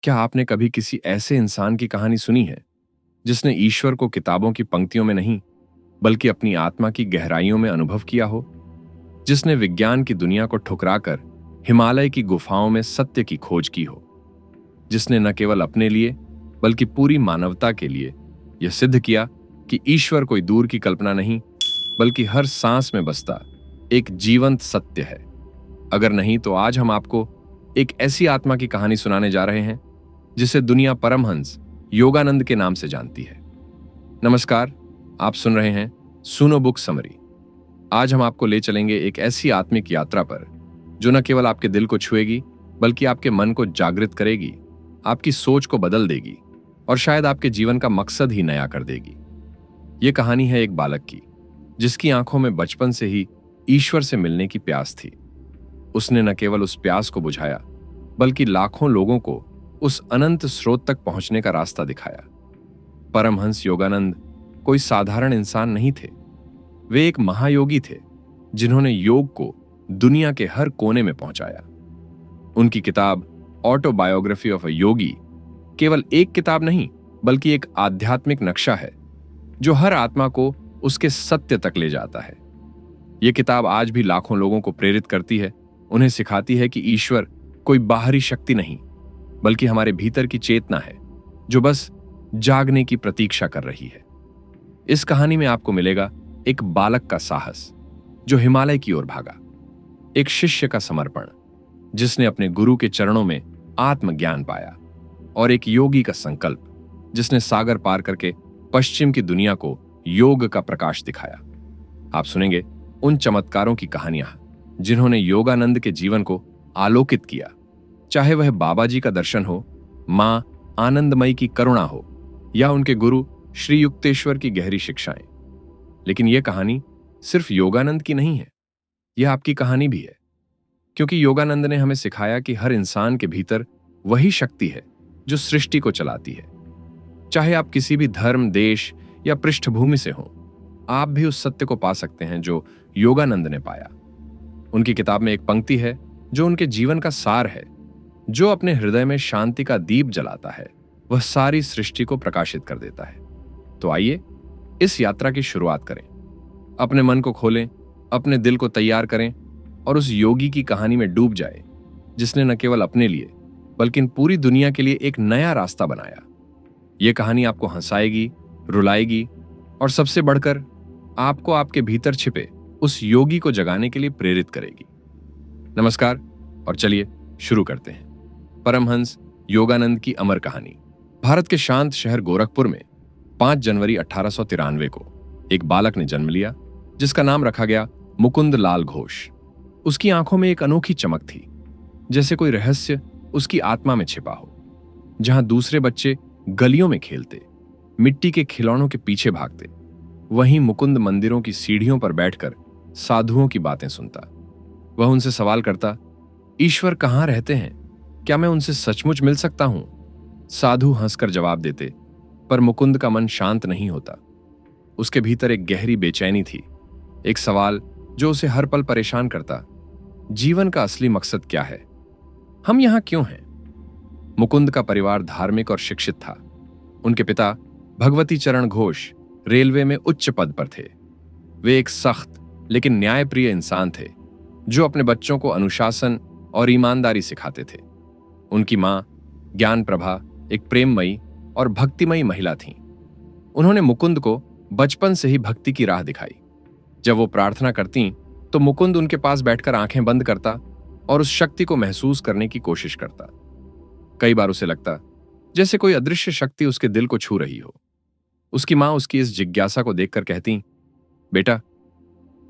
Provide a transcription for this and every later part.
क्या आपने कभी किसी ऐसे इंसान की कहानी सुनी है जिसने ईश्वर को किताबों की पंक्तियों में नहीं बल्कि अपनी आत्मा की गहराइयों में अनुभव किया हो? जिसने विज्ञान की दुनिया को ठुकराकर हिमालय की गुफाओं में सत्य की खोज की हो? जिसने न केवल अपने लिए बल्कि पूरी मानवता के लिए यह सिद्ध किया कि ईश्वर कोई दूर की कल्पना नहीं बल्कि हर सांस में बसता एक जीवंत सत्य है। अगर नहीं तो आज हम आपको एक ऐसी आत्मा की कहानी सुनाने जा रहे हैं जिसे दुनिया परमहंस योगानंद के नाम से जानती है। नमस्कार, आप सुन रहे हैं सुनो बुक समरी। आज हम आपको ले चलेंगे एक ऐसी आत्मिक यात्रा पर जो न केवल आपके दिल को छुएगी बल्कि आपके मन को जागृत करेगी, आपकी सोच को बदल देगी और शायद आपके जीवन का मकसद ही नया कर देगी। ये कहानी है एक बालक की जिसकी आंखों में बचपन से ही ईश्वर से मिलने की प्यास थी। उसने न केवल उस प्यास को बुझाया बल्कि लाखों लोगों को उस अनंत स्रोत तक पहुंचने का रास्ता दिखाया। परमहंस योगानंद कोई साधारण इंसान नहीं थे। वे एक महायोगी थे जिन्होंने योग को दुनिया के हर कोने में पहुंचाया। उनकी किताब ऑटोबायोग्राफी ऑफ अ योगी केवल एक किताब नहीं बल्कि एक आध्यात्मिक नक्शा है जो हर आत्मा को उसके सत्य तक ले जाता है। यह किताब आज भी लाखों लोगों को प्रेरित करती है, उन्हें सिखाती है कि ईश्वर कोई बाहरी शक्ति नहीं बल्कि हमारे भीतर की चेतना है जो बस जागने की प्रतीक्षा कर रही है। इस कहानी में आपको मिलेगा एक बालक का साहस जो हिमालय की ओर भागा, एक शिष्य का समर्पण जिसने अपने गुरु के चरणों में आत्मज्ञान पाया और एक योगी का संकल्प जिसने सागर पार करके पश्चिम की दुनिया को योग का प्रकाश दिखाया। आप सुनेंगे उन चमत्कारों की कहानियां जिन्होंने योगानंद के जीवन को आलोकित किया, चाहे वह बाबा जी का दर्शन हो, मां आनंदमयी की करुणा हो या उनके गुरु श्री युक्तेश्वर की गहरी शिक्षाएं। लेकिन यह कहानी सिर्फ योगानंद की नहीं है, यह आपकी कहानी भी है, क्योंकि योगानंद ने हमें सिखाया कि हर इंसान के भीतर वही शक्ति है जो सृष्टि को चलाती है। चाहे आप किसी भी धर्म, देश या पृष्ठभूमि से हों, आप भी उस सत्य को पा सकते हैं जो योगानंद ने पाया। उनकी किताब में एक पंक्ति है जो उनके जीवन का सार है। जो अपने हृदय में शांति का दीप जलाता है वह सारी सृष्टि को प्रकाशित कर देता है। तो आइए इस यात्रा की शुरुआत करें। अपने मन को खोलें, अपने दिल को तैयार करें और उस योगी की कहानी में डूब जाए जिसने न केवल अपने लिए बल्कि पूरी दुनिया के लिए एक नया रास्ता बनाया। यह कहानी आपको हंसाएगी, रुलाएगी और सबसे बढ़कर आपको आपके भीतर छिपे उस योगी को जगाने के लिए प्रेरित करेगी। नमस्कार और चलिए शुरू करते हैं। परमहंस योगानंद की अमर कहानी। भारत के शांत शहर गोरखपुर में 5 जनवरी 1893 को एक बालक ने जन्म लिया जिसका नाम रखा गया मुकुंद लाल घोष। उसकी आंखों में एक अनोखी चमक थी, जैसे कोई रहस्य उसकी आत्मा में छिपा हो। जहां दूसरे बच्चे गलियों में खेलते, मिट्टी के खिलौनों के पीछे भागते, वहीं मुकुंद मंदिरों की सीढ़ियों पर बैठकर साधुओं की बातें सुनता। वह उनसे सवाल करता, ईश्वर कहां रहते हैं? क्या मैं उनसे सचमुच मिल सकता हूं? साधु हंसकर जवाब देते, पर मुकुंद का मन शांत नहीं होता। उसके भीतर एक गहरी बेचैनी थी, एक सवाल जो उसे हर पल परेशान करता। जीवन का असली मकसद क्या है? हम यहां क्यों हैं? मुकुंद का परिवार धार्मिक और शिक्षित था। उनके पिता भगवती चरण घोष रेलवे में उच्च पद पर थे। वे एक सख्त लेकिन न्यायप्रिय इंसान थे जो अपने बच्चों को अनुशासन और ईमानदारी सिखाते थे। उनकी मां ज्ञान प्रभा एक प्रेममयी और भक्तिमयी महिला थीं। उन्होंने मुकुंद को बचपन से ही भक्ति की राह दिखाई। जब वो प्रार्थना करती तो मुकुंद उनके पास बैठकर आंखें बंद करता और उस शक्ति को महसूस करने की कोशिश करता। कई बार उसे लगता जैसे कोई अदृश्य शक्ति उसके दिल को छू रही हो। उसकी मां उसकी इस जिज्ञासा को देखकर कहती, बेटा,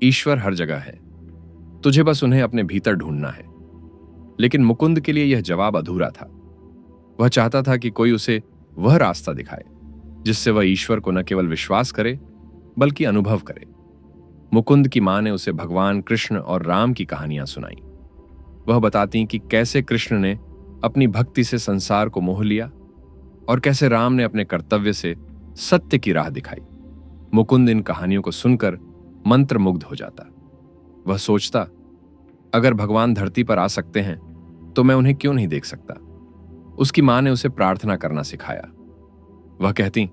ईश्वर हर जगह है, तुझे बस उन्हें अपने भीतर ढूंढना है। लेकिन मुकुंद के लिए यह जवाब अधूरा था। वह चाहता था कि कोई उसे वह रास्ता दिखाए जिससे वह ईश्वर को न केवल विश्वास करे बल्कि अनुभव करे। मुकुंद की मां ने उसे भगवान कृष्ण और राम की कहानियां सुनाई। वह बताती कि कैसे कृष्ण ने अपनी भक्ति से संसार को मोह लिया और कैसे राम ने अपने कर्तव्य से सत्य की राह दिखाई। मुकुंद इन कहानियों को सुनकर मंत्रमुग्ध हो जाता। वह सोचता, अगर भगवान धरती पर आ सकते हैं तो मैं उन्हें क्यों नहीं देख सकता? उसकी मां ने उसे प्रार्थना करना सिखाया। वह कहती,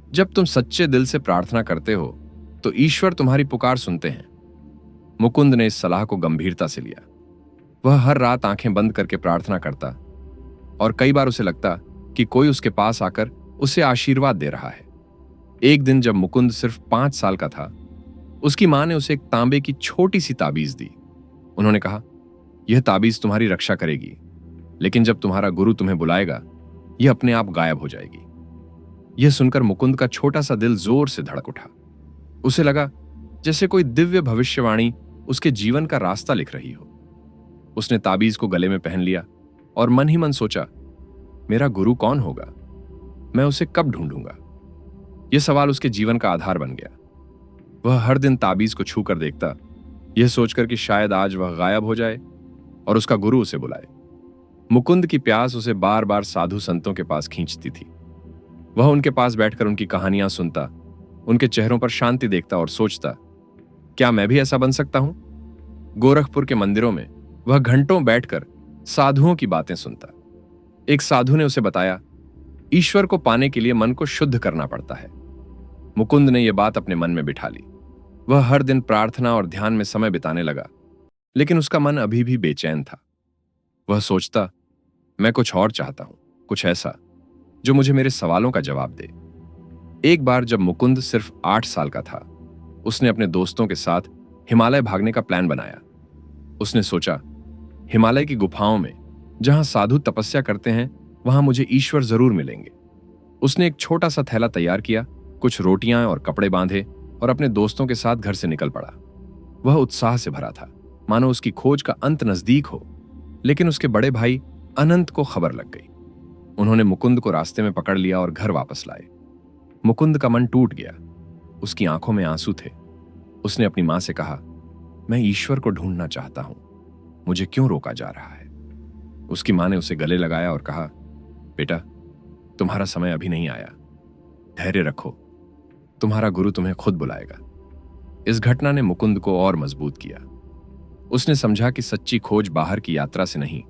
जब तुम सच्चे दिल से प्रार्थना करते हो तो ईश्वर तुम्हारी पुकार सुनते हैं। मुकुंद ने इस सलाह को गंभीरता से लिया। वह हर रात आंखें बंद करके प्रार्थना करता और कई बार उसे लगता कि कोई उसके पास आकर उसे आशीर्वाद दे रहा है। एक दिन जब मुकुंद सिर्फ 5 साल का था, उसकी मां ने उसे एक तांबे की छोटी सी ताबीज दी। उन्होंने कहा, यह ताबीज तुम्हारी रक्षा करेगी, लेकिन जब तुम्हारा गुरु तुम्हें बुलाएगा यह अपने आप गायब हो जाएगी। यह सुनकर मुकुंद का छोटा सा दिल जोर से धड़क उठा। उसे लगा जैसे कोई दिव्य भविष्यवाणी उसके जीवन का रास्ता लिख रही हो। उसने ताबीज को गले में पहन लिया और मन ही मन सोचा, मेरा गुरु कौन होगा? मैं उसे कब ढूंढूंगा? यह सवाल उसके जीवन का आधार बन गया। वह हर दिन ताबीज को छू कर देखता, यह सोचकर कि शायद आज वह गायब हो जाए और उसका गुरु उसे बुलाए। मुकुंद की प्यास उसे बार बार साधु संतों के पास खींचती थी। वह उनके पास बैठकर उनकी कहानियां सुनता, उनके चेहरों पर शांति देखता और सोचता, क्या मैं भी ऐसा बन सकता हूं? गोरखपुर के मंदिरों में वह घंटों बैठकर साधुओं की बातें सुनता। एक साधु ने उसे बताया, ईश्वर को पाने के लिए मन को शुद्ध करना पड़ता है। मुकुंद ने यह बात अपने मन में बिठा ली। वह हर दिन प्रार्थना और ध्यान में समय बिताने लगा, लेकिन उसका मन अभी भी बेचैन था। वह सोचता, मैं कुछ और चाहता हूं, कुछ ऐसा जो मुझे मेरे सवालों का जवाब दे। एक बार जब मुकुंद सिर्फ 8 साल का था, उसने अपने दोस्तों के साथ हिमालय भागने का प्लान बनाया। उसने सोचा, हिमालय की गुफाओं में जहां साधु तपस्या करते हैं वहां मुझे ईश्वर जरूर मिलेंगे। उसने एक छोटा सा थैला तैयार किया, कुछ रोटियां और कपड़े बांधे और अपने दोस्तों के साथ घर से निकल पड़ा। वह उत्साह से भरा था, मानो उसकी खोज का अंत नजदीक हो। लेकिन उसके बड़े भाई अनंत को खबर लग गई। उन्होंने मुकुंद को रास्ते में पकड़ लिया और घर वापस लाए। मुकुंद का मन टूट गया, उसकी आंखों में आंसू थे। उसने अपनी मां से कहा, मैं ईश्वर को ढूंढना चाहता हूं, मुझे क्यों रोका जा रहा है? उसकी मां ने उसे गले लगाया और कहा, बेटा, तुम्हारा समय अभी नहीं आया, धैर्य रखो, तुम्हारा गुरु तुम्हें खुद बुलाएगा। इस घटना ने मुकुंद को और मजबूत किया। उसने समझा कि सच्ची खोज बाहर की यात्रा से नहीं,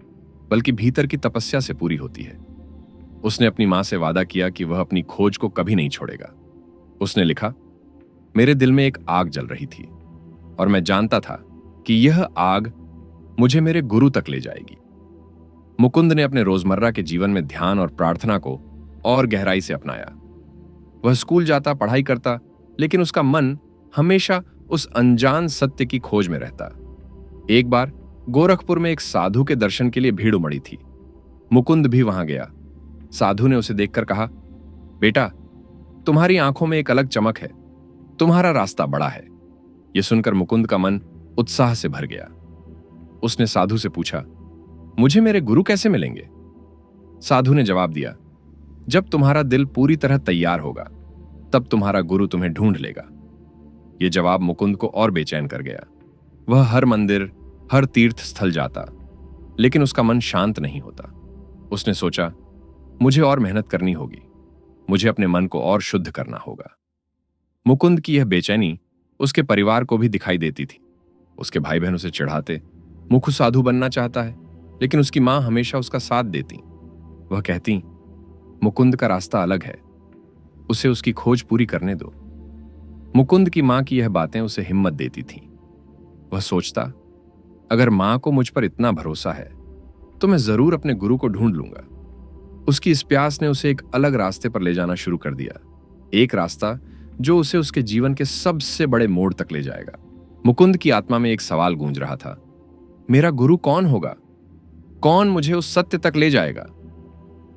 बल्कि भीतर की तपस्या से पूरी होती है। उसने अपनी मां से वादा किया कि वह अपनी खोज को कभी नहीं छोड़ेगा। उसने लिखा, मेरे दिल में एक आग जल रही थी और मैं जानता था कि यह आग मुझे मेरे गुरु तक ले जाएगी। मुकुंद ने अपने रोजमर्रा के जीवन में ध्यान और प्रार्थना को और गहराई से अपनाया। वह स्कूल जाता, पढ़ाई करता, लेकिन उसका मन हमेशा उस अनजान सत्य की खोज में रहता। एक बार गोरखपुर में एक साधु के दर्शन के लिए भीड़ उमड़ी थी। मुकुंद भी वहां गया। साधु ने उसे देखकर कहा, बेटा, तुम्हारी आंखों में एक अलग चमक है, तुम्हारा रास्ता बड़ा है। यह सुनकर मुकुंद का मन उत्साह से भर गया। उसने साधु से पूछा, मुझे मेरे गुरु कैसे मिलेंगे? साधु ने जवाब दिया, जब तुम्हारा दिल पूरी तरह तैयार होगा तब तुम्हारा गुरु तुम्हें ढूंढ लेगा। यह जवाब मुकुंद को और बेचैन कर गया। वह हर मंदिर, हर तीर्थ स्थल जाता, लेकिन उसका मन शांत नहीं होता। उसने सोचा, मुझे और मेहनत करनी होगी, मुझे अपने मन को और शुद्ध करना होगा। मुकुंद की यह बेचैनी उसके परिवार को भी दिखाई देती थी। उसके भाई बहन उसे चिढ़ाते, मुखु साधु बनना चाहता है, लेकिन उसकी मां हमेशा उसका साथ देती। वह कहती, मुकुंद का रास्ता अलग है, उसे उसकी खोज पूरी करने दो। मुकुंद की मां की यह बातें उसे हिम्मत देती थीं। वह सोचता, अगर मां को मुझ पर इतना भरोसा है तो मैं जरूर अपने गुरु को ढूंढ लूंगा। उसकी इस प्यास ने उसे एक अलग रास्ते पर ले जाना शुरू कर दिया, एक रास्ता जो उसे उसके जीवन के सबसे बड़े मोड़ तक ले जाएगा। मुकुंद की आत्मा में एक सवाल गूंज रहा था, मेरा गुरु कौन होगा? कौन मुझे उस सत्य तक ले जाएगा?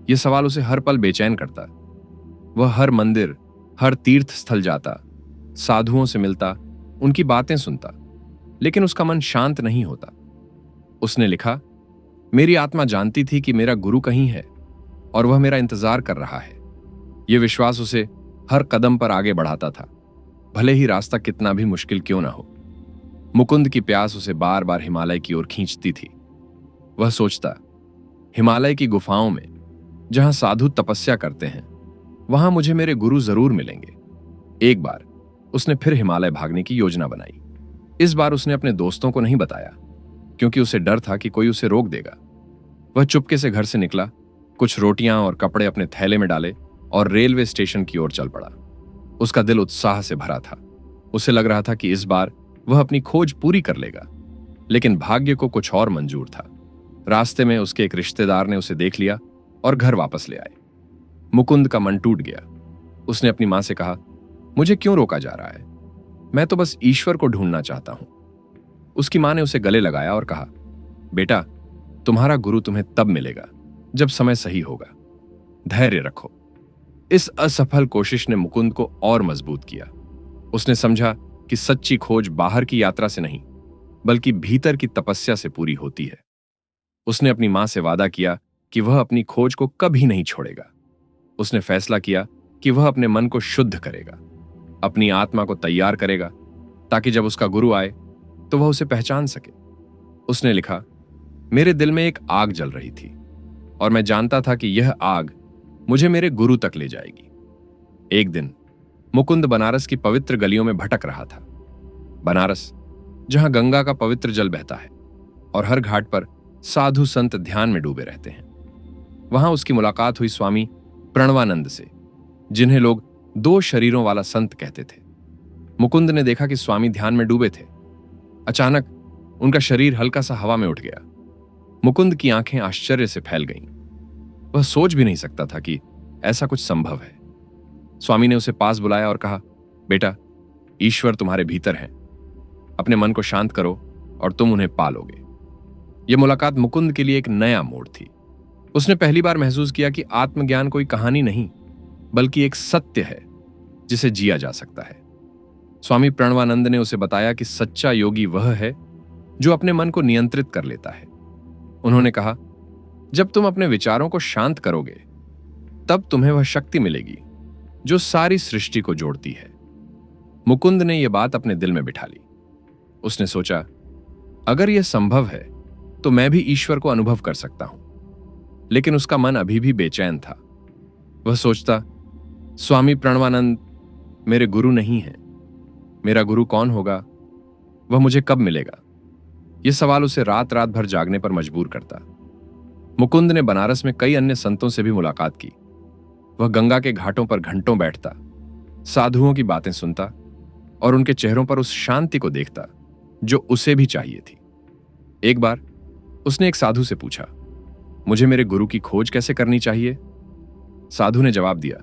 यह सवाल उसे हर पल बेचैन करता। वह हर मंदिर, हर तीर्थ स्थल जाता, साधुओं से मिलता, उनकी बातें सुनता, लेकिन उसका मन शांत नहीं होता। उसने लिखा, मेरी आत्मा जानती थी कि मेरा गुरु कहीं है और वह मेरा इंतजार कर रहा है। यह विश्वास उसे हर कदम पर आगे बढ़ाता था, भले ही रास्ता कितना भी मुश्किल क्यों ना हो। मुकुंद की प्यास उसे बार बार हिमालय की ओर खींचती थी। वह सोचता, हिमालय की गुफाओं में जहां साधु तपस्या करते हैं वहां मुझे मेरे गुरु जरूर मिलेंगे। एक बार उसने फिर हिमालय भागने की योजना बनाई। इस बार उसने अपने दोस्तों को नहीं बताया, क्योंकि उसे डर था कि कोई उसे रोक देगा। वह चुपके से घर से निकला कुछ रोटियां और कपड़े अपने थैले में डाले और रेलवे स्टेशन की ओर चल पड़ा। उसका दिल उत्साह से भरा था। उसे लग रहा था कि इस बार वह अपनी खोज पूरी कर लेगा। लेकिन भाग्य को कुछ और मंजूर था। रास्ते में उसके एक रिश्तेदार ने उसे देख लिया और घर वापस ले आए। मुकुंद का मन टूट गया। उसने अपनी मां से कहा, मुझे क्यों रोका जा रहा है? मैं तो बस ईश्वर को ढूंढना चाहता हूं। उसकी मां ने उसे गले लगाया और कहा, बेटा, तुम्हारा गुरु तुम्हें तब मिलेगा जब समय सही होगा। धैर्य रखो। इस असफल कोशिश ने मुकुंद को और मजबूत किया। उसने समझा कि सच्ची खोज बाहर की यात्रा से नहीं, बल्कि भीतर की तपस्या से पूरी होती है। उसने अपनी मां से वादा किया कि वह अपनी खोज को कभी नहीं छोड़ेगा। उसने फैसला किया कि वह अपने मन को शुद्ध करेगा, अपनी आत्मा को तैयार करेगा, ताकि जब उसका गुरु आए तो वह उसे पहचान सके। उसने लिखा, मेरे दिल में एक आग जल रही थी और मैं जानता था कि यह आग मुझे मेरे गुरु तक ले जाएगी। एक दिन मुकुंद बनारस की पवित्र गलियों में भटक रहा था। बनारस, जहां गंगा का पवित्र जल बहता है और हर घाट पर साधु संत ध्यान में डूबे रहते हैं। वहां उसकी मुलाकात हुई स्वामी प्रणवानंद से, जिन्हें लोग 2 शरीरों वाला संत कहते थे। मुकुंद ने देखा कि स्वामी ध्यान में डूबे थे। अचानक उनका शरीर हल्का सा हवा में उठ गया। मुकुंद की आंखें आश्चर्य से फैल गईं। वह सोच भी नहीं सकता था कि ऐसा कुछ संभव है। स्वामी ने उसे पास बुलाया और कहा, बेटा, ईश्वर तुम्हारे भीतर हैं। अपने मन को शांत करो और तुम उन्हें पालोगे। यह मुलाकात मुकुंद के लिए एक नया मोड़ थी। उसने पहली बार महसूस किया कि आत्मज्ञान कोई कहानी नहीं, बल्कि एक सत्य है जिसे जिया जा सकता है। स्वामी प्रणवानंद ने उसे बताया कि सच्चा योगी वह है जो अपने मन को नियंत्रित कर लेता है। उन्होंने कहा, जब तुम अपने विचारों को शांत करोगे, तब तुम्हें वह शक्ति मिलेगी जो सारी सृष्टि को जोड़ती है। मुकुंद ने यह बात अपने दिल में बिठा ली। उसने सोचा, अगर यह संभव है तो मैं भी ईश्वर को अनुभव कर सकता हूं। लेकिन उसका मन अभी भी बेचैन था। वह सोचता, स्वामी प्रणवानंद मेरे गुरु नहीं हैं। मेरा गुरु कौन होगा? वह मुझे कब मिलेगा? यह सवाल उसे रात रात भर जागने पर मजबूर करता। मुकुंद ने बनारस में कई अन्य संतों से भी मुलाकात की। वह गंगा के घाटों पर घंटों बैठता, साधुओं की बातें सुनता और उनके चेहरों पर उस शांति को देखता जो उसे भी चाहिए थी। एक बार उसने एक साधु से पूछा, मुझे मेरे गुरु की खोज कैसे करनी चाहिए? साधु ने जवाब दिया,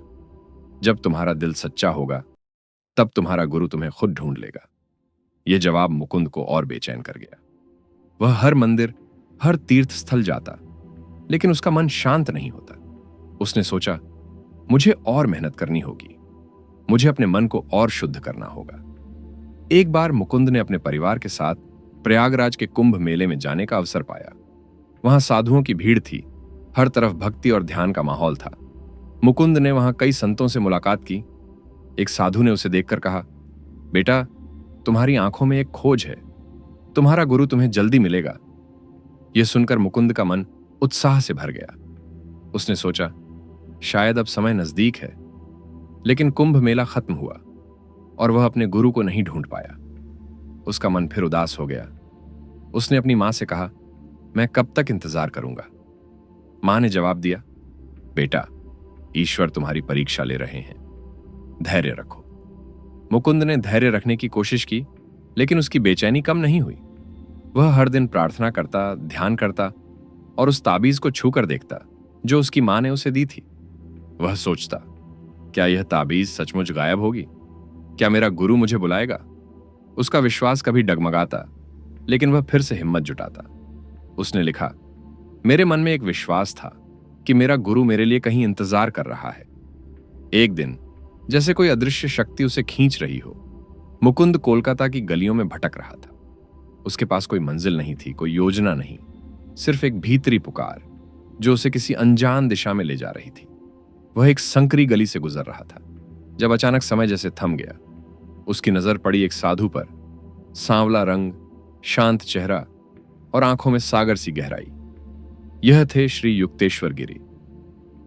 जब तुम्हारा दिल सच्चा होगा, तब तुम्हारा गुरु तुम्हें खुद ढूंढ लेगा। यह जवाब मुकुंद को और बेचैन कर गया। वह हर मंदिर, हर तीर्थ स्थल जाता, लेकिन उसका मन शांत नहीं होता। उसने सोचा, मुझे और मेहनत करनी होगी। मुझे अपने मन को और शुद्ध करना होगा। एक बार मुकुंद ने अपने परिवार के साथ प्रयागराज के कुंभ मेले में जाने का अवसर पाया। वहां साधुओं की भीड़ थी, हर तरफ भक्ति और ध्यान का माहौल था। मुकुंद ने वहां कई संतों से मुलाकात की। एक साधु ने उसे देखकर कहा, बेटा, तुम्हारी आंखों में एक खोज है। तुम्हारा गुरु तुम्हें जल्दी मिलेगा। यह सुनकर मुकुंद का मन उत्साह से भर गया। उसने सोचा, शायद अब समय नजदीक है। लेकिन कुंभ मेला खत्म हुआ और वह अपने गुरु को नहीं ढूंढ पाया। उसका मन फिर उदास हो गया। उसने अपनी मां से कहा, मैं कब तक इंतजार करूंगा? मां ने जवाब दिया, बेटा, ईश्वर तुम्हारी परीक्षा ले रहे हैं। धैर्य रखो। मुकुंद ने धैर्य रखने की कोशिश की, लेकिन उसकी बेचैनी कम नहीं हुई। वह हर दिन प्रार्थना करता, ध्यान करता और उस ताबीज को छूकर देखता जो उसकी मां ने उसे दी थी। वह सोचता, क्या यह ताबीज सचमुच गायब होगी? क्या मेरा गुरु मुझे बुलाएगा? उसका विश्वास कभी डगमगाता, लेकिन वह फिर से हिम्मत जुटाता। उसने लिखा, मेरे मन में एक विश्वास था कि मेरा गुरु मेरे लिए कहीं इंतजार कर रहा है। एक दिन जैसे कोई अदृश्य शक्ति उसे खींच रही हो, मुकुंद कोलकाता की गलियों में भटक रहा था। उसके पास कोई मंजिल नहीं थी, कोई योजना नहीं, सिर्फ एक भीतरी पुकार जो उसे किसी अनजान दिशा में ले जा रही थी। वह एक संकरी गली से गुजर रहा था जब अचानक समय जैसे थम गया। उसकी नजर पड़ी एक साधु पर। सांवला रंग, शांत चेहरा और आंखों में सागर सी गहराई। यह थे श्री युक्तेश्वर गिरी।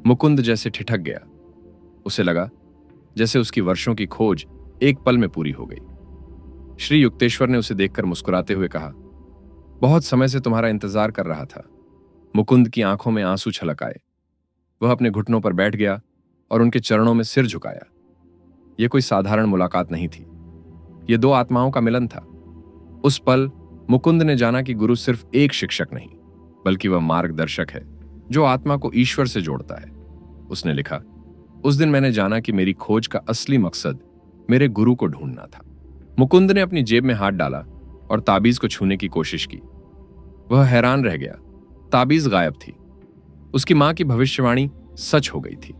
मुकुंद जैसे ठिठक गया। उसे लगा जैसे उसकी वर्षों की खोज एक पल में पूरी हो गई। श्री युक्तेश्वर ने उसे देखकर मुस्कुराते हुए कहा, बहुत समय से तुम्हारा इंतजार कर रहा था। मुकुंद की आंखों में आंसू छलक आए। वह अपने घुटनों पर बैठ गया और उनके चरणों में सिर झुकाया। यह कोई साधारण मुलाकात नहीं थी, यह दो आत्माओं का मिलन था। उस पल मुकुंद ने जाना कि गुरु सिर्फ एक शिक्षक नहीं, बल्कि वह मार्गदर्शक है जो आत्मा को ईश्वर से जोड़ता है। उसने लिखा, उस दिन मैंने जाना कि मेरी खोज का असली मकसद मेरे गुरु को ढूंढना था। मुकुंद ने अपनी जेब में हाथ डाला और ताबीज को छूने की कोशिश की। वह हैरान रह गया, ताबीज गायब थी। उसकी मां की भविष्यवाणी सच हो गई थी।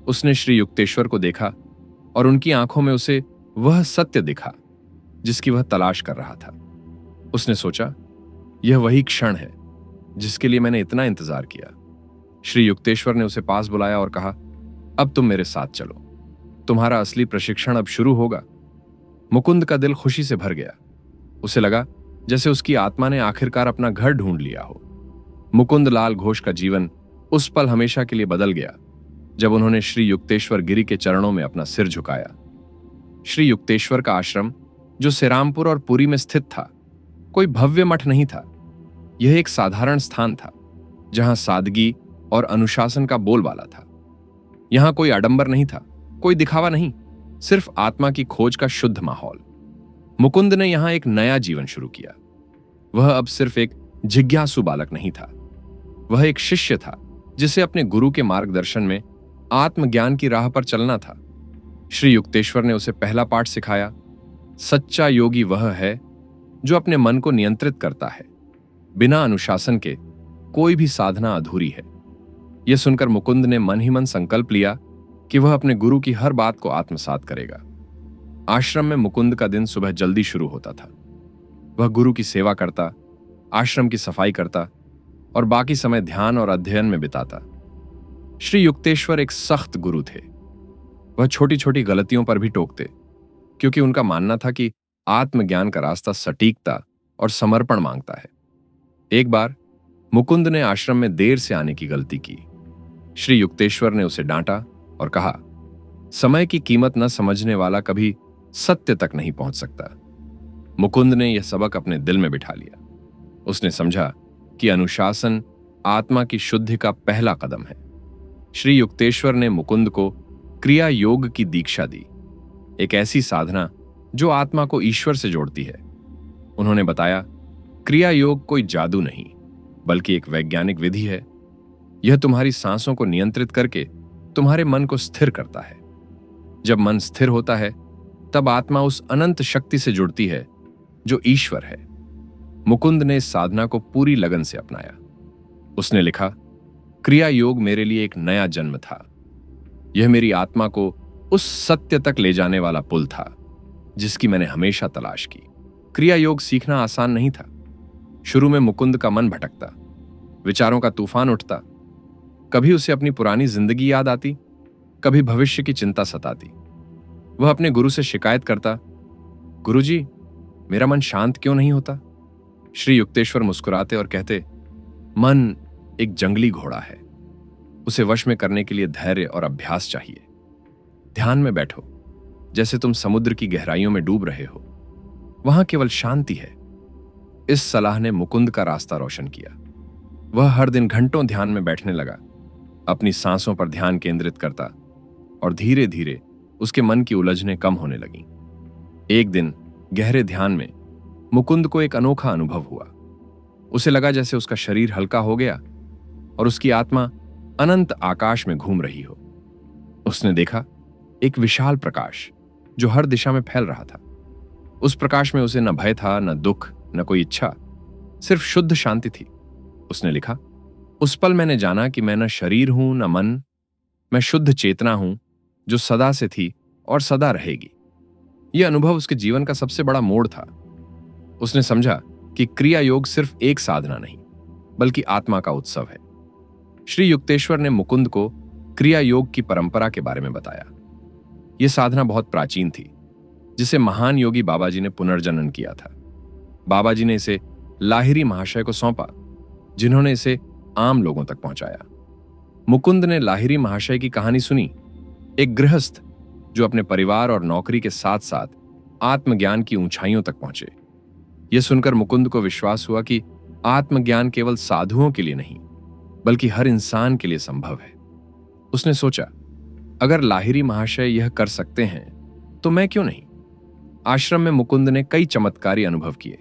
उसने श्री युक्तेश्वर को देखा और उनकी आंखों में उसे वह सत्य दिखा जिसकी वह तलाश कर रहा था। उसने सोचा, यह वही क्षण है जिसके लिए मैंने इतना इंतजार किया। श्री युक्तेश्वर ने उसे पास बुलाया और कहा, अब तुम मेरे साथ चलो, तुम्हारा असली प्रशिक्षण अब शुरू होगा। मुकुंद का दिल खुशी से भर गया। उसे लगा जैसे उसकी आत्मा ने आखिरकार अपना घर ढूंढ लिया हो। मुकुंद लाल घोष का जीवन उस पल हमेशा के लिए बदल गया जब उन्होंने श्री युक्तेश्वर गिरी के चरणों में अपना सिर झुकाया। श्री युक्तेश्वर का आश्रम, जो सेरामपुर और पुरी में स्थित था, कोई भव्य मठ नहीं था। यह एक साधारण स्थान था जहां सादगी और अनुशासन का बोलबाला था। यहां कोई आडंबर नहीं था, कोई दिखावा नहीं, सिर्फ आत्मा की खोज का शुद्ध माहौल। मुकुंद ने यहां एक नया जीवन शुरू किया। वह अब सिर्फ एक जिज्ञासु बालक नहीं था, वह एक शिष्य था जिसे अपने गुरु के मार्गदर्शन में आत्मज्ञान की राह पर चलना था। श्री युक्तेश्वर ने उसे पहला पाठ सिखाया, सच्चा योगी वह है जो अपने मन को नियंत्रित करता है। बिना अनुशासन के कोई भी साधना अधूरी है। यह सुनकर मुकुंद ने मन ही मन संकल्प लिया कि वह अपने गुरु की हर बात को आत्मसात करेगा। आश्रम में मुकुंद का दिन सुबह जल्दी शुरू होता था। वह गुरु की सेवा करता, आश्रम की सफाई करता और बाकी समय ध्यान और अध्ययन में बिताता। श्री युक्तेश्वर एक सख्त गुरु थे। वह छोटी छोटी गलतियों पर भी टोकते, क्योंकि उनका मानना था कि आत्मज्ञान का रास्ता सटीकता और समर्पण मांगता है। एक बार मुकुंद ने आश्रम में देर से आने की गलती की। श्री युक्तेश्वर ने उसे डांटा और कहा, समय की कीमत न समझने वाला कभी सत्य तक नहीं पहुंच सकता। मुकुंद ने यह सबक अपने दिल में बिठा लिया। उसने समझा कि अनुशासन आत्मा की शुद्धि का पहला कदम है। श्री युक्तेश्वर ने मुकुंद को क्रिया योग की दीक्षा दी, एक ऐसी साधना जो आत्मा को ईश्वर से जोड़ती है। उन्होंने बताया, क्रिया योग कोई जादू नहीं, बल्कि एक वैज्ञानिक विधि है। यह तुम्हारी सांसों को नियंत्रित करके तुम्हारे मन को स्थिर करता है। जब मन स्थिर होता है, तब आत्मा उस अनंत शक्ति से जुड़ती है जो ईश्वर है। मुकुंद ने इस साधना को पूरी लगन से अपनाया। उसने लिखा, क्रिया योग मेरे लिए एक नया जन्म था। यह मेरी आत्मा को उस सत्य तक ले जाने वाला पुल था जिसकी मैंने हमेशा तलाश की। क्रिया योग सीखना आसान नहीं था। शुरू में मुकुंद का मन भटकता, विचारों का तूफान उठता। कभी उसे अपनी पुरानी जिंदगी याद आती, कभी भविष्य की चिंता सताती। वह अपने गुरु से शिकायत करता, गुरुजी, मेरा मन शांत क्यों नहीं होता? श्री युक्तेश्वर मुस्कुराते और कहते, मन एक जंगली घोड़ा है, उसे वश में करने के लिए धैर्य और अभ्यास चाहिए। ध्यान में बैठो, जैसे तुम समुद्र की गहराइयों में डूब रहे हो। वहां केवल शांति है। इस सलाह ने मुकुंद का रास्ता रोशन किया। वह हर दिन घंटों ध्यान में बैठने लगा, अपनी सांसों पर ध्यान केंद्रित करता और धीरे धीरे उसके मन की उलझनें कम होने लगीं। एक दिन गहरे ध्यान में मुकुंद को एक अनोखा अनुभव हुआ। उसे लगा जैसे उसका शरीर हल्का हो गया और उसकी आत्मा अनंत आकाश में घूम रही हो। उसने देखा एक विशाल प्रकाश जो हर दिशा में फैल रहा था। उस प्रकाश में उसे न भय था, न दुख, न कोई इच्छा, सिर्फ शुद्ध शांति थी। उसने लिखा, उस पल मैंने जाना कि मैं न शरीर हूं न मन, मैं शुद्ध चेतना हूं जो सदा से थी और सदा रहेगी। यह अनुभव उसके जीवन का सबसे बड़ा मोड़ था। उसने समझा कि क्रिया योग सिर्फ एक साधना नहीं, बल्कि आत्मा का उत्सव है। श्री युक्तेश्वर ने मुकुंद को क्रिया योग की परंपरा के बारे में बताया। यह साधना बहुत प्राचीन थी, जिसे महान योगी बाबा जी ने पुनर्जनन किया था। बाबा जी ने इसे लाहिरी महाशय को सौंपा, जिन्होंने इसे आम लोगों तक पहुंचाया। मुकुंद ने लाहिरी महाशय की कहानी सुनी, एक गृहस्थ जो अपने परिवार और नौकरी के साथ साथ आत्मज्ञान की ऊंचाइयों तक पहुंचे। यह सुनकर मुकुंद को विश्वास हुआ कि आत्मज्ञान केवल साधुओं के लिए नहीं, बल्कि हर इंसान के लिए संभव है। उसने सोचा, अगर लाहिरी महाशय यह कर सकते हैं तो मैं क्यों नहीं। आश्रम में मुकुंद ने कई चमत्कारी अनुभव किए।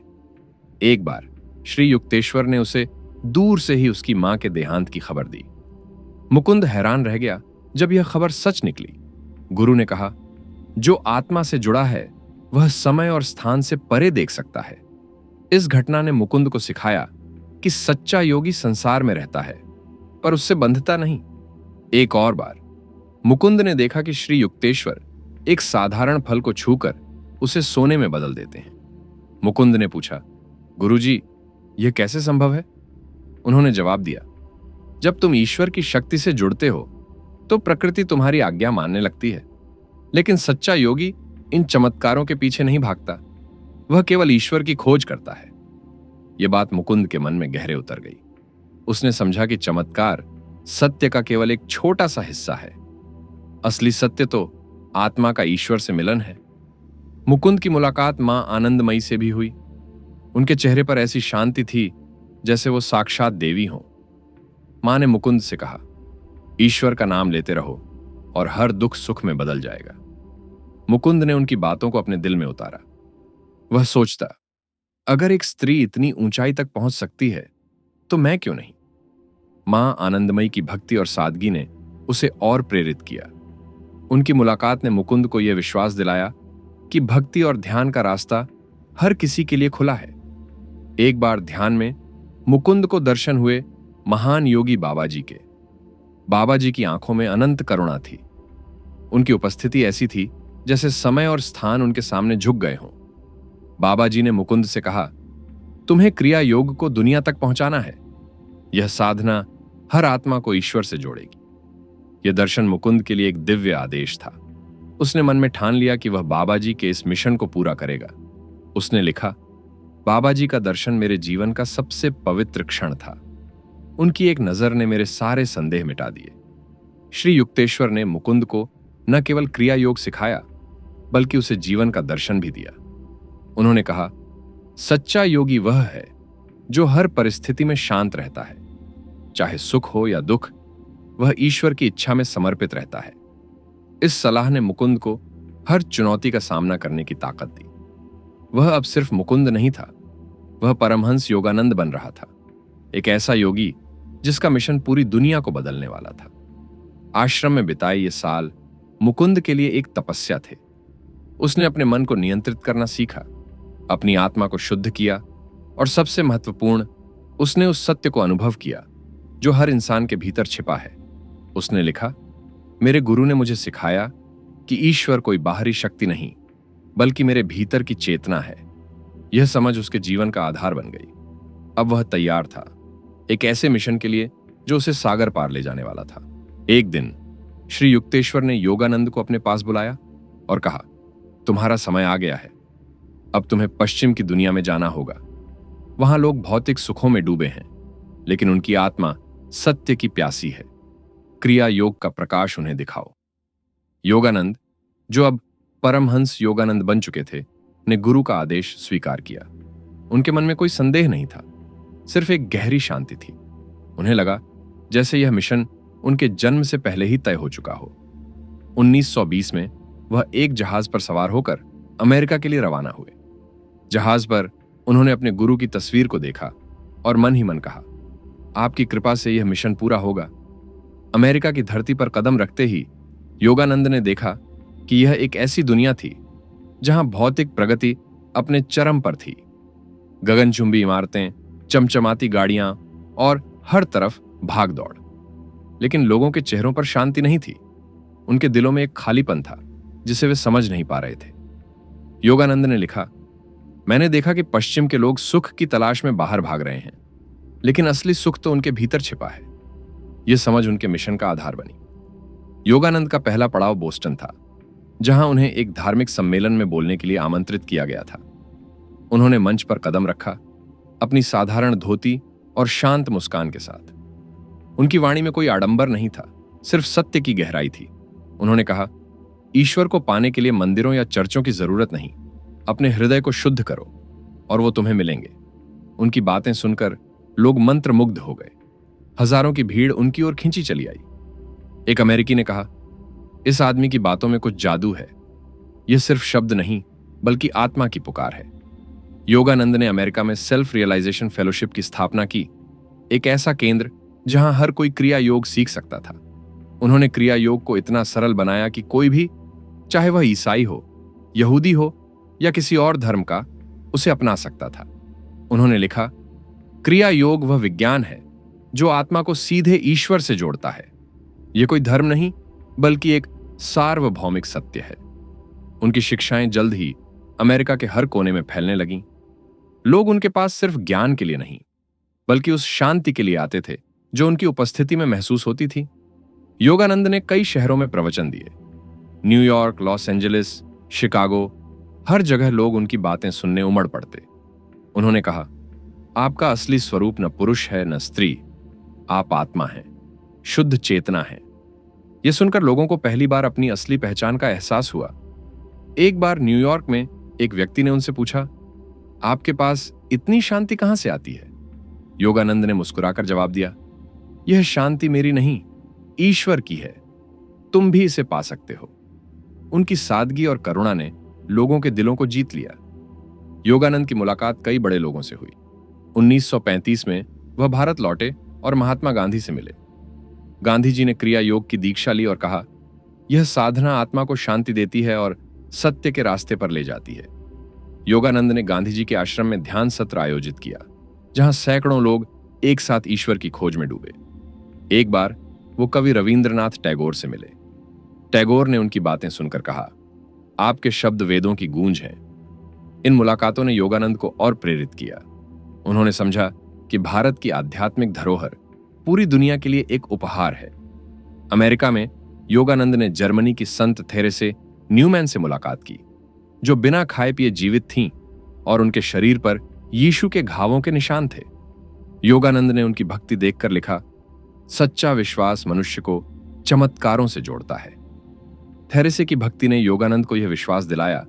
एक बार श्री युक्तेश्वर ने उसे दूर से ही उसकी मां के देहांत की खबर दी। मुकुंद हैरान रह गया जब यह खबर सच निकली। गुरु ने कहा, जो आत्मा से जुड़ा है वह समय और स्थान से परे देख सकता है। इस घटना ने मुकुंद को सिखाया कि सच्चा योगी संसार में रहता है पर उससे बंधता नहीं। एक और बार मुकुंद ने देखा कि श्री युक्तेश्वर एक साधारण फल को छूकर उसे सोने में बदल देते हैं। मुकुंद ने पूछा, गुरुजी, यह कैसे संभव है? उन्होंने जवाब दिया, जब तुम ईश्वर की शक्ति से जुड़ते हो तो प्रकृति तुम्हारी आज्ञा मानने लगती है, लेकिन सच्चा योगी इन चमत्कारों के पीछे नहीं भागता, वह केवल ईश्वर की खोज करता है। यह बात मुकुंद के मन में गहरे उतर गई। उसने समझा कि चमत्कार सत्य का केवल एक छोटा सा हिस्सा है। असली सत्य तो आत्मा का ईश्वर से मिलन है। मुकुंद की मुलाकात मां आनंदमयी से भी हुई। उनके चेहरे पर ऐसी शांति थी जैसे वो साक्षात देवी हों। मां ने मुकुंद से कहा, ईश्वर का नाम लेते रहो और हर दुख सुख में बदल जाएगा। मुकुंद ने उनकी बातों को अपने दिल में उतारा। वह सोचता, अगर एक स्त्री इतनी ऊंचाई तक पहुंच सकती है तो मैं क्यों नहीं। मां आनंदमयी की भक्ति और सादगी ने उसे और प्रेरित किया। उनकी मुलाकात ने मुकुंद को यह विश्वास दिलाया कि भक्ति और ध्यान का रास्ता हर किसी के लिए खुला है। एक बार ध्यान में मुकुंद को दर्शन हुए महान योगी बाबा जी के। बाबा जी की आंखों में अनंत करुणा थी। उनकी उपस्थिति ऐसी थी जैसे समय और स्थान उनके सामने झुक गए हों। बाबा जी ने मुकुंद से कहा, तुम्हें क्रिया योग को दुनिया तक पहुंचाना है। यह साधना हर आत्मा को ईश्वर से जोड़ेगी। यह दर्शन मुकुंद के लिए एक दिव्य आदेश था। उसने मन में ठान लिया कि वह बाबा जी के इस मिशन को पूरा करेगा। उसने लिखा, बाबा जी का दर्शन मेरे जीवन का सबसे पवित्र क्षण था। उनकी एक नजर ने मेरे सारे संदेह मिटा दिए। श्री युक्तेश्वर ने मुकुंद को न केवल क्रिया योग सिखाया बल्कि उसे जीवन का दर्शन भी दिया। उन्होंने कहा, सच्चा योगी वह है जो हर परिस्थिति में शांत रहता है, चाहे सुख हो या दुख, वह ईश्वर की इच्छा में समर्पित रहता है। इस सलाह ने मुकुंद को हर चुनौती का सामना करने की ताकत दी। वह अब सिर्फ मुकुंद नहीं था, वह परमहंस योगानंद बन रहा था, एक ऐसा योगी जिसका मिशन पूरी दुनिया को बदलने वाला था। आश्रम में बिताए ये साल मुकुंद के लिए एक तपस्या थे। उसने अपने मन को नियंत्रित करना सीखा, अपनी आत्मा को शुद्ध किया और सबसे महत्वपूर्ण, उसने उस सत्य को अनुभव किया जो हर इंसान के भीतर छिपा है। उसने लिखा, मेरे गुरु ने मुझे सिखाया कि ईश्वर कोई बाहरी शक्ति नहीं बल्कि मेरे भीतर की चेतना है। यह समझ उसके जीवन का आधार बन गई। अब वह तैयार था एक ऐसे मिशन के लिए जो उसे सागर पार ले जाने वाला था। एक दिन श्री युक्तेश्वर ने योगानंद को अपने पास बुलाया और कहा, तुम्हारा समय आ गया है। अब तुम्हें पश्चिम की दुनिया में जाना होगा। वहां लोग भौतिक सुखों में डूबे हैं, लेकिन उनकी आत्मा सत्य की प्यासी है। क्रिया योग का प्रकाश उन्हें दिखाओ। योगानंद, जो अब परमहंस योगानंद बन चुके थे, ने गुरु का आदेश स्वीकार किया। उनके मन में कोई संदेह नहीं था, सिर्फ एक गहरी शांति थी। उन्हें लगा जैसे यह मिशन उनके जन्म से पहले ही तय हो चुका हो। 1920 में वह एक जहाज पर सवार होकर अमेरिका के लिए रवाना हुए। जहाज पर उन्होंने अपने गुरु की तस्वीर को देखा और मन ही मन कहा, आपकी कृपा से यह मिशन पूरा होगा। अमेरिका की धरती पर कदम रखते ही योगानंद ने देखा कि यह एक ऐसी दुनिया थी जहां भौतिक प्रगति अपने चरम पर थी। गगनचुंबी इमारतें, चमचमाती गाड़ियां और हर तरफ भाग दौड़, लेकिन लोगों के चेहरों पर शांति नहीं थी। उनके दिलों में एक खालीपन था जिसे वे समझ नहीं पा रहे थे। योगानंद ने लिखा, मैंने देखा कि पश्चिम के लोग सुख की तलाश में बाहर भाग रहे हैं, लेकिन असली सुख तो उनके भीतर छिपा है। यह समझ उनके मिशन का आधार बनी। योगानंद का पहला पड़ाव बोस्टन था, जहां उन्हें एक धार्मिक सम्मेलन में बोलने के लिए आमंत्रित किया गया था। उन्होंने मंच पर कदम रखा, अपनी साधारण धोती और शांत मुस्कान के साथ। उनकी वाणी में कोई आडंबर नहीं था, सिर्फ सत्य की गहराई थी। उन्होंने कहा, ईश्वर को पाने के लिए मंदिरों या चर्चों की जरूरत नहीं, अपने हृदय को शुद्ध करो और वो तुम्हें मिलेंगे। उनकी बातें सुनकर लोग मंत्रमुग्ध हो गए। हजारों की भीड़ उनकी ओर खींची चली आई। एक अमेरिकी ने कहा, इस आदमी की बातों में कुछ जादू है। यह सिर्फ शब्द नहीं बल्कि आत्मा की पुकार है। योगानंद ने अमेरिका में सेल्फ रियलाइजेशन फेलोशिप की स्थापना की, एक ऐसा केंद्र जहां हर कोई क्रिया योग सीख सकता था। उन्होंने क्रिया योग को इतना सरल बनाया कि कोई भी, चाहे वह ईसाई हो, यहूदी हो या किसी और धर्म का, उसे अपना सकता था। उन्होंने लिखा, क्रिया योग वह विज्ञान है जो आत्मा को सीधे ईश्वर से जोड़ता है। यह कोई धर्म नहीं बल्कि एक सार्वभौमिक सत्य है। उनकी शिक्षाएं जल्द ही अमेरिका के हर कोने में फैलने लगीं। लोग उनके पास सिर्फ ज्ञान के लिए नहीं बल्कि उस शांति के लिए आते थे जो उनकी उपस्थिति में महसूस होती थी। योगानंद ने कई शहरों में प्रवचन दिए, न्यूयॉर्क, लॉस एंजलिस, शिकागो, हर जगह लोग उनकी बातें सुनने उमड़ पड़ते। उन्होंने कहा, आपका असली स्वरूप न पुरुष है न स्त्री, आप आत्मा हैं, शुद्ध चेतना है। यह सुनकर लोगों को पहली बार अपनी असली पहचान का एहसास हुआ। एक बार न्यूयॉर्क में एक व्यक्ति ने उनसे पूछा, आपके पास इतनी शांति कहां से आती है? योगानंद ने मुस्कुराकर जवाब दिया, यह शांति मेरी नहीं, ईश्वर की है। तुम भी इसे पा सकते हो। उनकी सादगी और करुणा ने लोगों के दिलों को जीत लिया। योगानंद की मुलाकात कई बड़े लोगों से हुई। 1935 में वह भारत लौटे और महात्मा गांधी से मिले। गांधी जी ने क्रिया योग की दीक्षा ली और कहा, यह साधना आत्मा को शांति देती है और सत्य के रास्ते पर ले जाती है। योगानंद ने गांधी जी के आश्रम में ध्यान सत्र आयोजित किया, जहां सैकड़ों लोग एक साथ ईश्वर की खोज में डूबे। एक बार वो कवि रविंद्रनाथ टैगोर से मिले। टैगोर ने उनकी बातें सुनकर कहा, आपके शब्द वेदों की गूंज हैं। इन मुलाकातों ने योगानंद को और प्रेरित किया। उन्होंने समझा कि भारत की आध्यात्मिक धरोहर पूरी दुनिया के लिए एक उपहार है। अमेरिका में योगानंद ने जर्मनी की संत थेरेसे न्यूमैन से मुलाकात की, जो बिना खाए पिए जीवित थीं और उनके शरीर पर यीशु के घावों के निशान थे। योगानंद ने उनकी भक्ति देखकर लिखा, सच्चा विश्वास मनुष्य को चमत्कारों से जोड़ता है। थेरेसे की भक्ति ने योगानंद को यह विश्वास दिलाया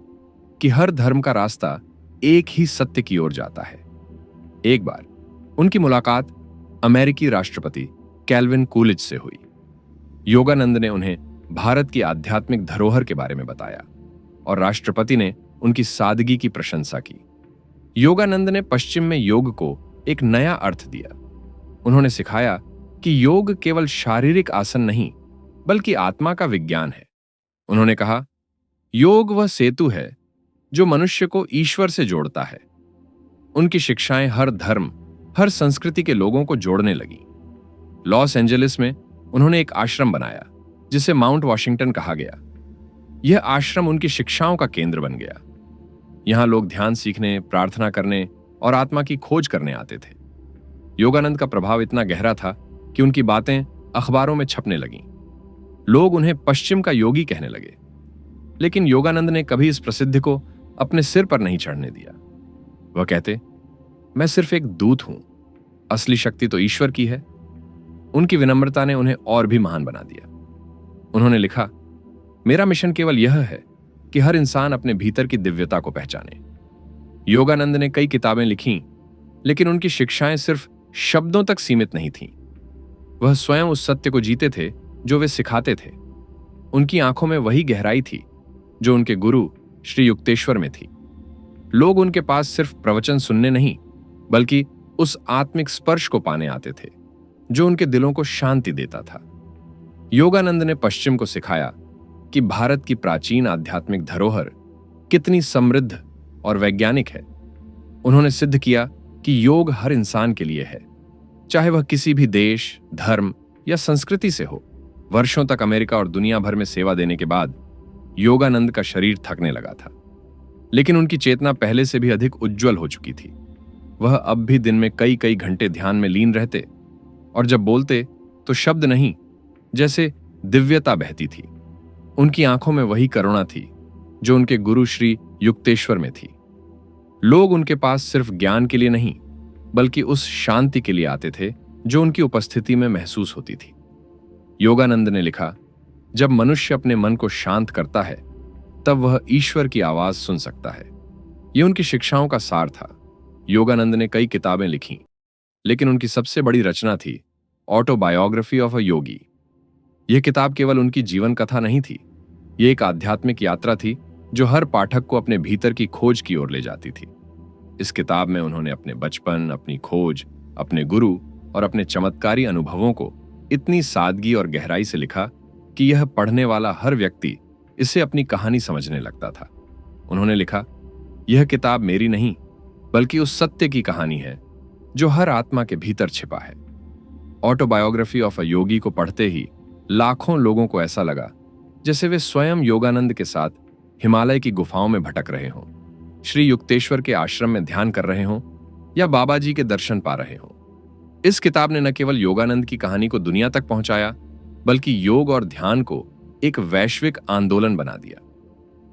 कि हर धर्म का रास्ता एक ही सत्य की ओर जाता है। एक बार उनकी मुलाकात अमेरिकी राष्ट्रपति कैल्विन कूलिज से हुई। योगानंद ने उन्हें भारत की आध्यात्मिक धरोहर के बारे में बताया और राष्ट्रपति ने उनकी सादगी की प्रशंसा की। योगानंद ने पश्चिम में योग को एक नया अर्थ दिया। उन्होंने सिखाया कि योग केवल शारीरिक आसन नहीं बल्कि आत्मा का विज्ञान है। उन्होंने कहा, योग वह सेतु है जो मनुष्य को ईश्वर से जोड़ता है। उनकी शिक्षाएं हर धर्म, हर संस्कृति के लोगों को जोड़ने लगी। लॉस एंजलिस में उन्होंने एक आश्रम बनाया जिसे माउंट वॉशिंगटन कहा गया। यह आश्रम उनकी शिक्षाओं का केंद्र बन गया। यहां लोग ध्यान सीखने, प्रार्थना करने और आत्मा की खोज करने आते थे। योगानंद का प्रभाव इतना गहरा था कि उनकी बातें अखबारों में छपने लगीं। लोग उन्हें पश्चिम का योगी कहने लगे। लेकिन योगानंद ने कभी इस प्रसिद्धि को अपने सिर पर नहीं चढ़ने दिया। वह कहते, मैं सिर्फ एक दूत हूं, असली शक्ति तो ईश्वर की है। उनकी विनम्रता ने उन्हें और भी महान बना दिया। उन्होंने लिखा, मेरा मिशन केवल यह है कि हर इंसान अपने भीतर की दिव्यता को पहचाने। योगानंद ने कई किताबें लिखीं, लेकिन उनकी शिक्षाएं सिर्फ शब्दों तक सीमित नहीं थीं। वह स्वयं उस सत्य को जीते थे जो वे सिखाते थे। उनकी आंखों में वही गहराई थी जो उनके गुरु श्री युक्तेश्वर में थी। लोग उनके पास सिर्फ प्रवचन सुनने नहीं बल्कि उस आत्मिक स्पर्श को पाने आते थे जो उनके दिलों को शांति देता था। योगानंद ने पश्चिम को सिखाया कि भारत की प्राचीन आध्यात्मिक धरोहर कितनी समृद्ध और वैज्ञानिक है। उन्होंने सिद्ध किया कि योग हर इंसान के लिए है, चाहे वह किसी भी देश, धर्म या संस्कृति से हो। वर्षों तक अमेरिका और दुनिया भर में सेवा देने के बाद योगानंद का शरीर थकने लगा था, लेकिन उनकी चेतना पहले से भी अधिक उज्जवल हो चुकी थी। वह अब भी दिन में कई कई घंटे ध्यान में लीन रहते और जब बोलते तो शब्द नहीं, जैसे दिव्यता बहती थी। उनकी आंखों में वही करुणा थी जो उनके गुरु श्री युक्तेश्वर में थी। लोग उनके पास सिर्फ ज्ञान के लिए नहीं बल्कि उस शांति के लिए आते थे जो उनकी उपस्थिति में महसूस होती थी। योगानंद ने लिखा, जब मनुष्य अपने मन को शांत करता है तब वह ईश्वर की आवाज सुन सकता है। यह उनकी शिक्षाओं का सार था। योगानंद ने कई किताबें लिखी, लेकिन उनकी सबसे बड़ी रचना थी ऑटोबायोग्राफी ऑफ अ योगी। यह किताब केवल उनकी जीवन कथा नहीं थी, यह एक आध्यात्मिक यात्रा थी जो हर पाठक को अपने भीतर की खोज की ओर ले जाती थी। इस किताब में उन्होंने अपने बचपन, अपनी खोज, अपने गुरु और अपने चमत्कारी अनुभवों को इतनी सादगी और गहराई से लिखा कि यह पढ़ने वाला हर व्यक्ति इसे अपनी कहानी समझने लगता था। उन्होंने लिखा, यह किताब मेरी नहीं बल्कि उस सत्य की कहानी है जो हर आत्मा के भीतर छिपा है। ऑटोबायोग्राफी ऑफ अ योगी को पढ़ते ही लाखों लोगों को ऐसा लगा जैसे वे स्वयं योगानंद के साथ हिमालय की गुफाओं में भटक रहे हों, श्री युक्तेश्वर के आश्रम में ध्यान कर रहे हों या बाबा जी के दर्शन पा रहे हों। इस किताब ने न केवल योगानंद की कहानी को दुनिया तक पहुंचाया बल्कि योग और ध्यान को एक वैश्विक आंदोलन बना दिया।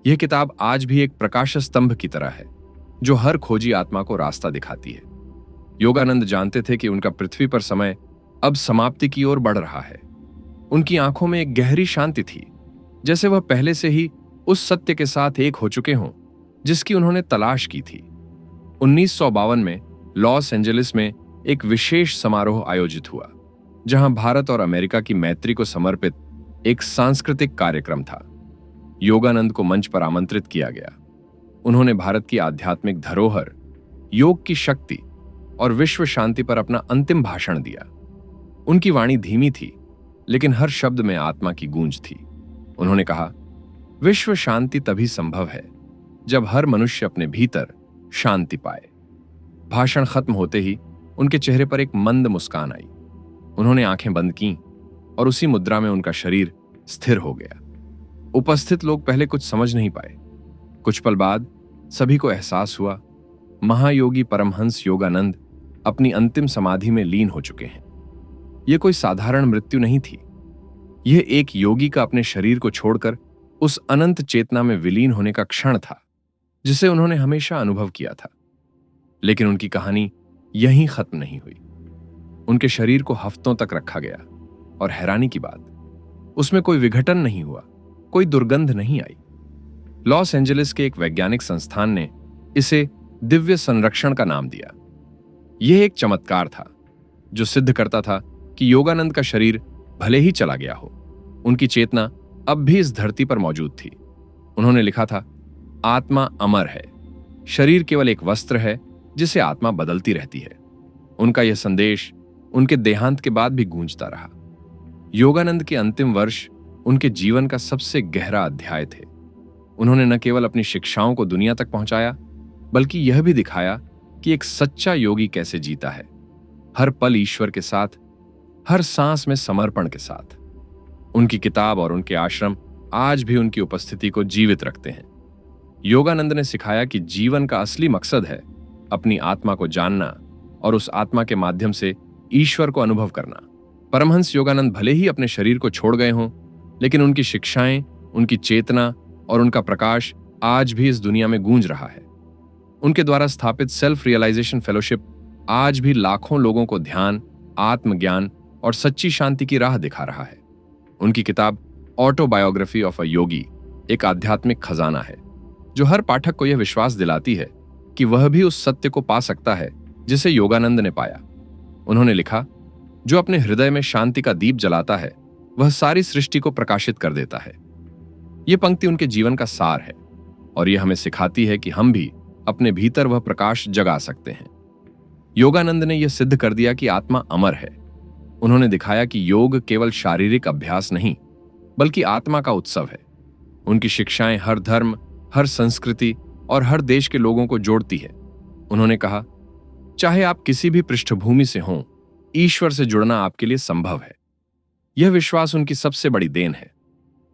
यह किताब आज भी एक प्रकाश स्तंभ की तरह है जो हर खोजी आत्मा को रास्ता दिखाती है। योगानंद जानते थे कि उनका पृथ्वी पर समय अब समाप्ति की ओर बढ़ रहा है। उनकी आंखों में एक गहरी शांति थी, जैसे वह पहले से ही उस सत्य के साथ एक हो चुके हों जिसकी उन्होंने तलाश की थी। 1952 में लॉस एंजलिस में एक विशेष समारोह आयोजित हुआ जहां भारत और अमेरिका की मैत्री को समर्पित एक सांस्कृतिक कार्यक्रम था। योगानंद को मंच पर आमंत्रित किया गया। उन्होंने भारत की आध्यात्मिक धरोहर, योग की शक्ति और विश्व शांति पर अपना अंतिम भाषण दिया। उनकी वाणी धीमी थी लेकिन हर शब्द में आत्मा की गूंज थी। उन्होंने कहा, विश्व शांति तभी संभव है जब हर मनुष्य अपने भीतर शांति पाए। भाषण खत्म होते ही उनके चेहरे पर एक मंद मुस्कान आई। उन्होंने आंखें बंद कीं और उसी मुद्रा में उनका शरीर स्थिर हो गया। उपस्थित लोग पहले कुछ समझ नहीं पाए। कुछ पल बाद सभी को एहसास हुआ, महायोगी परमहंस योगानंद अपनी अंतिम समाधि में लीन हो चुके हैं। यह कोई साधारण मृत्यु नहीं थी, यह एक योगी का अपने शरीर को छोड़कर उस अनंत चेतना में विलीन होने का क्षण था जिसे उन्होंने हमेशा अनुभव किया था। लेकिन उनकी कहानी यहीं खत्म नहीं हुई। उनके शरीर को हफ्तों तक रखा गया और हैरानी की बात, उसमें कोई विघटन नहीं हुआ, कोई दुर्गंध नहीं आई। लॉस एंजलिस के एक वैज्ञानिक संस्थान ने इसे दिव्य संरक्षण का नाम दिया। यह एक चमत्कार था जो सिद्ध करता था कि योगानंद का शरीर भले ही चला गया हो, उनकी चेतना अब भी इस धरती पर मौजूद थी। उन्होंने लिखा था, आत्मा अमर है, शरीर केवल एक वस्त्र है जिसे आत्मा बदलती रहती है। उनका यह संदेश उनके देहांत के बाद भी गूंजता रहा। योगानंद के अंतिम वर्ष उनके जीवन का सबसे गहरा अध्याय थे। उन्होंने न केवल अपनी शिक्षाओं को दुनिया तक पहुंचाया बल्कि यह भी दिखाया कि एक सच्चा योगी कैसे जीता है, हर पल ईश्वर के साथ, हर सांस में समर्पण के साथ। उनकी किताब और उनके आश्रम आज भी उनकी उपस्थिति को जीवित रखते हैं। योगानंद ने सिखाया कि जीवन का असली मकसद है अपनी आत्मा को जानना और उस आत्मा के माध्यम से ईश्वर को अनुभव करना। परमहंस योगानंद भले ही अपने शरीर को छोड़ गए हों, लेकिन उनकी शिक्षाएं, उनकी चेतना और उनका प्रकाश आज भी इस दुनिया में गूंज रहा है। उनके द्वारा स्थापित सेल्फ रियलाइजेशन फेलोशिप आज भी लाखों लोगों को ध्यान, आत्मज्ञान और सच्ची शांति की राह दिखा रहा है। उनकी किताब ऑटोबायोग्राफी ऑफ अ योगी एक आध्यात्मिक खजाना है जो हर पाठक को यह विश्वास दिलाती है कि वह भी उस सत्य को पा सकता है जिसे योगानंद ने पाया। उन्होंने लिखा, जो अपने हृदय में शांति का दीप जलाता है वह सारी सृष्टि को प्रकाशित कर देता है। यह पंक्ति उनके जीवन का सार है और यह हमें सिखाती है कि हम भी अपने भीतर वह प्रकाश जगा सकते हैं। योगानंद ने यह सिद्ध कर दिया कि आत्मा अमर है। उन्होंने दिखाया कि योग केवल शारीरिक अभ्यास नहीं बल्कि आत्मा का उत्सव है। उनकी शिक्षाएं हर धर्म, हर संस्कृति और हर देश के लोगों को जोड़ती है। उन्होंने कहा, चाहे आप किसी भी पृष्ठभूमि से हों, ईश्वर से जुड़ना आपके लिए संभव है। यह विश्वास उनकी सबसे बड़ी देन है।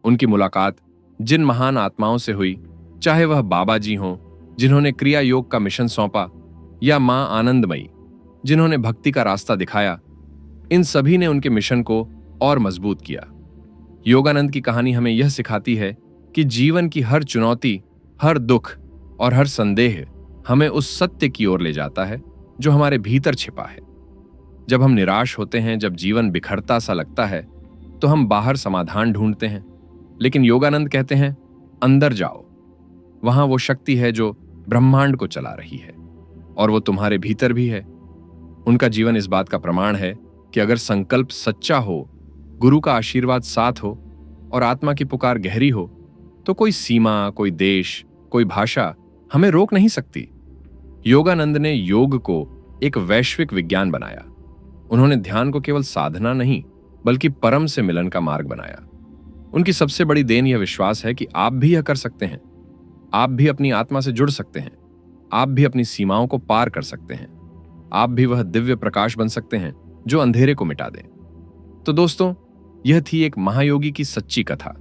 उनकी मुलाकात जिन महान आत्माओं से हुई, चाहे वह बाबा जी हों जिन्होंने क्रिया योग का मिशन सौंपा, या मां आनंदमयी जिन्होंने भक्ति का रास्ता दिखाया, इन सभी ने उनके मिशन को और मजबूत किया। योगानंद की कहानी हमें यह सिखाती है कि जीवन की हर चुनौती, हर दुख और हर संदेह हमें उस सत्य की ओर ले जाता है जो हमारे भीतर छिपा है। जब हम निराश होते हैं, जब जीवन बिखरता सा लगता है, तो हम बाहर समाधान ढूंढते हैं, लेकिन योगानंद कहते हैं, अंदर जाओ। वहां वो शक्ति है जो ब्रह्मांड को चला रही है और वो तुम्हारे भीतर भी है। उनका जीवन इस बात का प्रमाण है कि अगर संकल्प सच्चा हो, गुरु का आशीर्वाद साथ हो और आत्मा की पुकार गहरी हो, तो कोई सीमा, कोई देश, कोई भाषा हमें रोक नहीं सकती। योगानंद ने योग को एक वैश्विक विज्ञान बनाया। उन्होंने ध्यान को केवल साधना नहीं, बल्कि परम से मिलन का मार्ग बनाया। उनकी सबसे बड़ी देन यह विश्वास है कि आप भी यह कर सकते हैं। आप भी अपनी आत्मा से जुड़ सकते हैं। आप भी अपनी सीमाओं को पार कर सकते हैं। आप भी वह दिव्य प्रकाश बन सकते हैं जो अंधेरे को मिटा दे। तो दोस्तों, यह थी एक महायोगी की सच्ची कथा,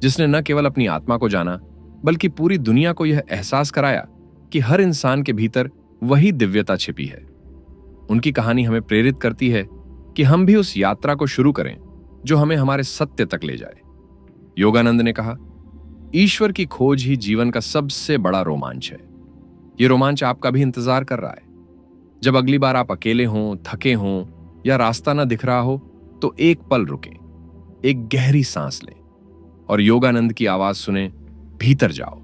जिसने न केवल अपनी आत्मा को जाना, बल्कि पूरी दुनिया को यह एहसास कराया कि हर इंसान के भीतर वही दिव्यता छिपी है। उनकी कहानी हमें प्रेरित करती है कि हम भी उस यात्रा को शुरू करें जो हमें हमारे सत्य तक ले जाए। योगानंद ने कहा, ईश्वर की खोज ही जीवन का सबसे बड़ा रोमांच है। यह रोमांच आपका भी इंतजार कर रहा है। जब अगली बार आप अकेले हों, थके हों या रास्ता ना दिख रहा हो, तो एक पल रुकें, एक गहरी सांस लें और योगानंद की आवाज सुने, भीतर जाओ,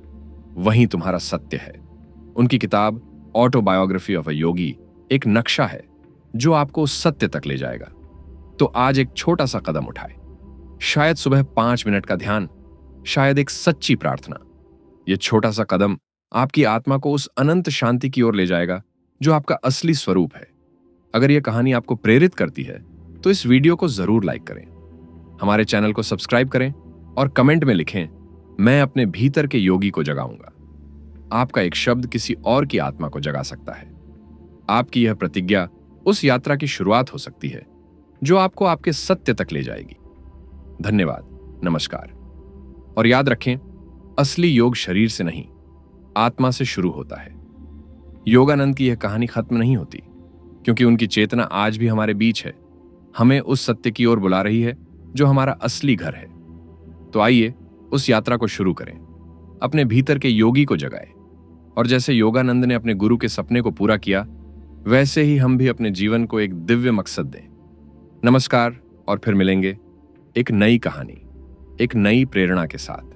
वहीं तुम्हारा सत्य है। उनकी किताब ऑटोबायोग्राफी ऑफ अ योगी एक नक्शा है जो आपको उस सत्य तक ले जाएगा। तो आज एक छोटा सा कदम उठाए, शायद सुबह 5 मिनट का ध्यान, शायद एक सच्ची प्रार्थना। यह छोटा सा कदम आपकी आत्मा को उस अनंत शांति की ओर ले जाएगा जो आपका असली स्वरूप है। अगर यह कहानी आपको प्रेरित करती है तो इस वीडियो को जरूर लाइक करें, हमारे चैनल को सब्सक्राइब करें और कमेंट में लिखें, मैं अपने भीतर के योगी को जगाऊंगा। आपका एक शब्द किसी और की आत्मा को जगा सकता है। आपकी यह प्रतिज्ञा उस यात्रा की शुरुआत हो सकती है जो आपको आपके सत्य तक ले जाएगी। धन्यवाद, नमस्कार। और याद रखें, असली योग शरीर से नहीं, आत्मा से शुरू होता है। योगानंद की यह कहानी खत्म नहीं होती, क्योंकि उनकी चेतना आज भी हमारे बीच है, हमें उस सत्य की ओर बुला रही है जो हमारा असली घर है। तो आइए उस यात्रा को शुरू करें, अपने भीतर के योगी को जगाएं और जैसे योगानंद ने अपने गुरु के सपने को पूरा किया, वैसे ही हम भी अपने जीवन को एक दिव्य मकसद दें। नमस्कार, और फिर मिलेंगे एक नई कहानी, एक नई प्रेरणा के साथ।